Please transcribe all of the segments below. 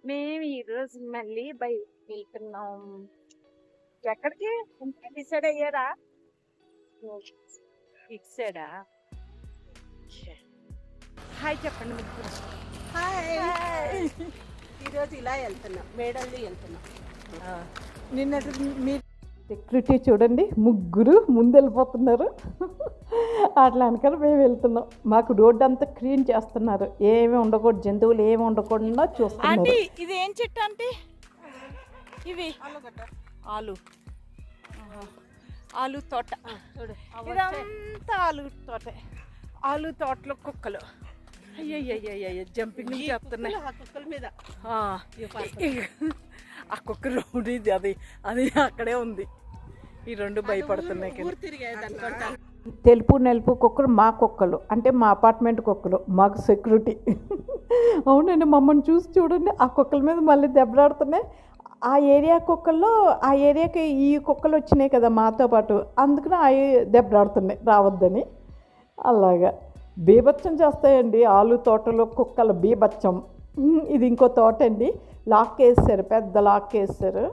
మేము ఈరోజు మళ్ళీ బయటికి వెళ్తున్నాం. ఎక్కడికి డిసైడ్ అయ్యారా? డిసైడా? హాయ్ చెప్పండి ముగ్గురు. హాయ్. ఈరోజు ఇలా వెళ్తున్నాం, మేడల్ని వెళ్తున్నాం. నిన్న మీరు సెక్యూరిటీ చూడండి, ముగ్గురు ముందు వెళ్ళిపోతున్నారు. అట్లా అనుకొని మేము వెళ్తున్నాం. మాకు రోడ్డు అంతా క్లీన్ చేస్తున్నారు. ఏమి ఉండకూడదు, జంతువులు ఏమి ఉండకుండా చూస్తున్నారు. అంటే ఇది ఏం చెట్టు అంటే? ఇవి ఆలు ఆలు తోట. ఇదంతా ఆలు తోట. ఆలు తోటలో కుక్కలు అయ్యయ్యయ్య జంపింగ్ చేస్తున్నాయి కుక్కల మీద. ఆ కుక్క రోడ్ ఇది, అది అది అక్కడే ఉంది. ఈ రెండు భయపడుతున్నాయి. తెలుపు నలుపు కుక్కలు మా కుక్కలు, అంటే మా అపార్ట్మెంట్ కుక్కలు, మాకు సెక్యూరిటీ. అవునండి, మమ్మల్ని చూసి చూడండి, ఆ కుక్కల మీద మళ్ళీ దెబ్బలాడుతున్నాయి. ఆ ఏరియా కుక్కల్లో ఆ ఏరియాకి ఈ కుక్కలు వచ్చినాయి కదా మాతో పాటు, అందుకని అవి దెబ్బలాడుతున్నాయి రావద్దని. అలాగా బీభత్సం చేస్తాయండి ఆలు తోటలో కుక్కలు, బీభత్సం. ఇది ఇంకో తోట అండి, లాక్ వేసారు, పెద్ద లాక్ వేసారు.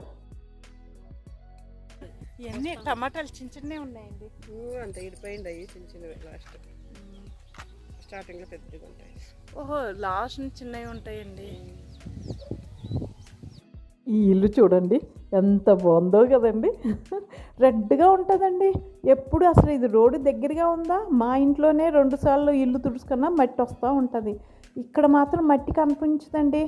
ఇవన్నీ టమాటాలు చిన్న చిన్నవి ఉన్నాయండి. అంత ఇడిపోయింది అవి చిన్న చిన్నవి. లాస్ట్ స్టార్టింగ్లో పెద్దగా ఉంటాయి. ఓహో, లాస్ట్ చిన్నవి ఉంటాయండి. ఈ ఇల్లు చూడండి ఎంత బాగుందో కదండి. రెడ్గా ఉంటుందండి ఎప్పుడు. అసలు ఇది రోడ్డు దగ్గరగా ఉందా? మా ఇంట్లోనే 2 సార్లు ఇల్లు తుడుచుకున్నా మట్టి వస్తూ ఉంటుంది. ఇక్కడ మాత్రం మట్టి కనిపించదండి,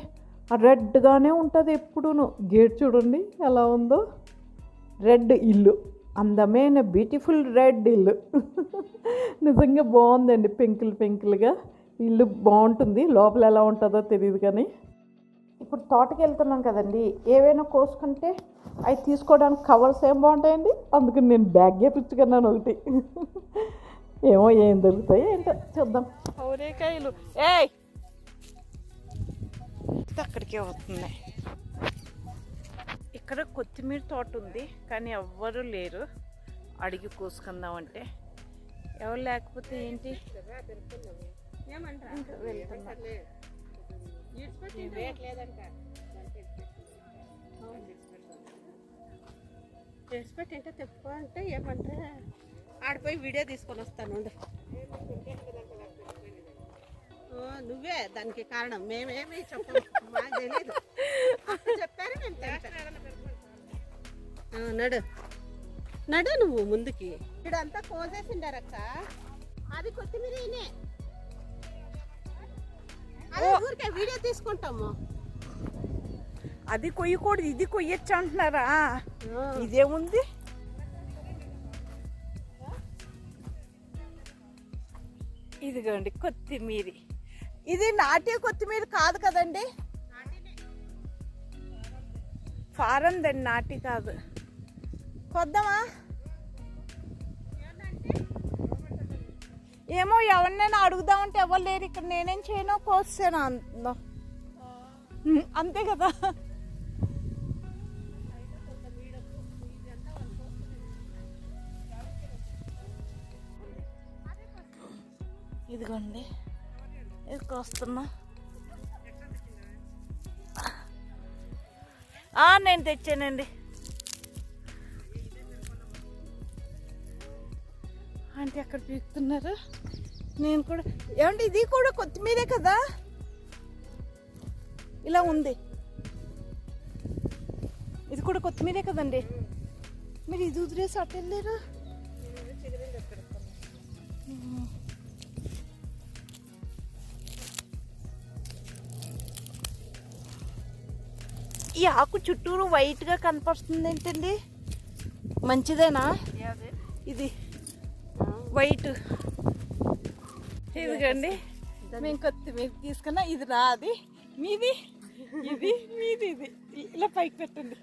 రెడ్గానే ఉంటుంది ఎప్పుడూను. గేట్ చూడండి ఎలా ఉందో. రెడ్ ఇల్లు, అందమైన బ్యూటిఫుల్ రెడ్ ఇల్లు. నిజంగా బాగుందండి, పెంకులుగా. ఇల్లు బాగుంటుంది, లోపల ఎలా ఉంటుందో తెలియదు. కానీ ఇప్పుడు తోటకి వెళ్తున్నాం కదండి, ఏవైనా కోసుకుంటే అవి తీసుకోవడానికి కవర్స్ ఏం బాగుంటాయండి. అందుకని నేను బ్యాగ్ చేపించుకున్నాను ఒకటి. ఏమో ఏం దొరుకుతాయి ఏంటో చూద్దాం. సౌరేకాయలు అక్కడికే వస్తున్నాయి. ఇక్కడ కొత్తిమీర తోట ఉంది, కానీ ఎవ్వరూ లేరు అడిగి కోసుకుందామంటే. ఎవరు లేకపోతే ఏంటి రెస్పెక్ట్ అంటే తెప్ప అంటే ఏమంటే ఆడిపోయి వీడియో తీసుకొని వస్తాను. నువ్వే దానికి కారణం, మేమేమి చెప్పు, మాకు తెలీదు. చెప్పారు నడు నడు నువ్వు ముందుకి. ఇక్కడంతా కోసేసిండారక్క, అది కొత్తిమీరనే. అదే ఊరికే వీడియో తీసుకుంటాము. అది కొయ్యకూడదు, ఇది కొయ్యొచ్చు అంటున్నారా? ఇదేముంది? ఇదిగోండి కొత్తిమీర. ఇది నాటే కొత్తిమీర కాదు కదండి, ఫారెన్ దండి, నాటి కాదు. కొద్దామా? ఏమో ఎవరినైనా అడుగుదామంటే ఎవరు లేరు ఇక్కడ. నేనేం చేయను, కోసాను అంత అంతే కదా. ఇదిగోండి ఇది కోస్తున్నా. నేను తెచ్చానండి. అంటే అక్కడ పీకుతున్నారు. నేను కూడా ఏమంటే ఇది కూడా కొత్తిమీరే కదా, ఇలా ఉంది. ఇది కూడా కొత్తిమీరే కదండి. మీరు ఇది వదిలేసి అటు వెళ్ళారు. ఈ ఆకు చుట్టూరు వైట్గా కనపడుతుంది ఏంటండి? మంచిదేనా ఇది వైట్? ఇదిగండి మేము కొత్తిమీర తీసుకున్నా. ఇది రాది, మీది, ఇది మీది. ఇది ఇలా పైకి పెట్టండి.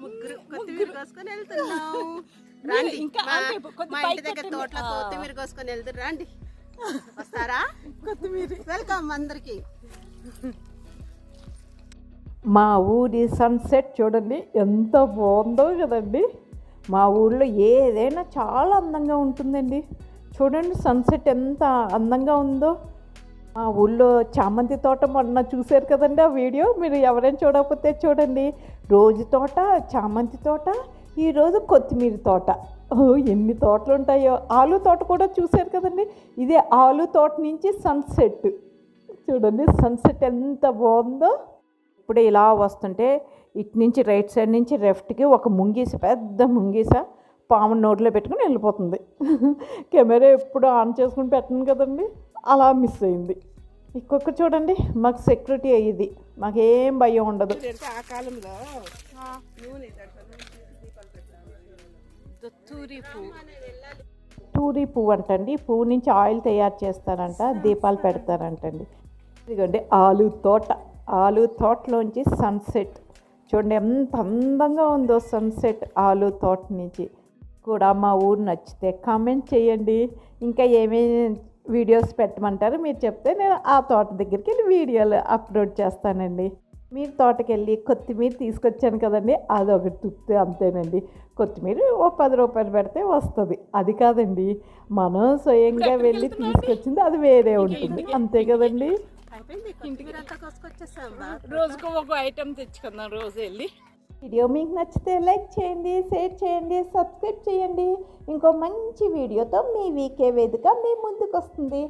ముగ్గురు కొత్తిమీర కోసుకొని వెళ్తున్నాం. రండి, ఇంకా మా ఇంటి దగ్గర తోటలో కొత్తిమీర కోసుకొని వెళ్తారు. రండి, వస్తారా? కొత్తిమీర వెల్కమ్ అందరికి. మా ఊరి సన్సెట్ చూడండి ఎంత బాగుందో కదండి. మా ఊళ్ళో ఏదైనా చాలా అందంగా ఉంటుందండి. చూడండి సన్సెట్ ఎంత అందంగా ఉందో. ఆ ఊళ్ళో చామంతి తోట మొన్న చూశారు కదండి ఆ వీడియో. మీరు ఎవరైనా చూడకపోతే చూడండి. రోజు తోట, చామంతి తోట, ఈరోజు కొత్తిమీర తోట. ఎన్ని తోటలు ఉంటాయో. ఆలు తోట కూడా చూశారు కదండి. ఇదే ఆలు తోట నుంచి సన్సెట్ చూడండి. సన్సెట్ ఎంత బాగుందో. ఇప్పుడు ఇలా వస్తుంటే ఇటు నుంచి రైట్ సైడ్ నుంచి లెఫ్ట్కి ఒక ముంగీస, పెద్ద ముంగీస పాము నోట్లో పెట్టుకుని వెళ్ళిపోతుంది. కెమెరా ఎప్పుడు ఆన్ చేసుకుని పెట్టను కదండి, అలా మిస్ అయింది. ఇంకొక చూడండి, మాకు సెక్యూరిటీ అయ్యింది, మాకేం భయం ఉండదు. ఆ కాలంలో టూరీ పువ్వు అంటండి. పువ్వు నుంచి ఆయిల్ తయారు చేస్తారంట, దీపాలు పెడతారంటండి. ఇదిగోండి ఆలు తోట. ఆలు తోటలోంచి సన్సెట్ చూడండి ఎంత అందంగా ఉందో సన్సెట్ ఆలు తోట నుంచి. కూడా మా ఊరు నచ్చితే కామెంట్ చేయండి. ఇంకా ఏమేమి వీడియోస్ పెట్టమంటారు మీరు చెప్తే నేను ఆ తోట దగ్గరికి వెళ్ళి వీడియోలు అప్లోడ్ చేస్తానండి. మీరు తోటకి వెళ్ళి కొత్తిమీర తీసుకొచ్చాను కదండి, అదొకటి తుప్పితే అంతేనండి. కొత్తిమీర ఓ 10 రూపాయలు పెడితే వస్తుంది. అది కాదండి, మనం స్వయంగా వెళ్ళి తీసుకొచ్చింది అది వేరే ఉంటుంది, అంతే కదండి. రోజుకు ఒక ఐటెం తెచ్చుకుందాం రోజు వెళ్ళి. వీడియో మీకు నచ్చితే లైక్ చేయండి, షేర్ చేయండి, సబ్స్క్రైబ్ చేయండి. ఇంకో మంచి వీడియోతో మీ వీకే వేదిక మీ ముందుకు వస్తుంది.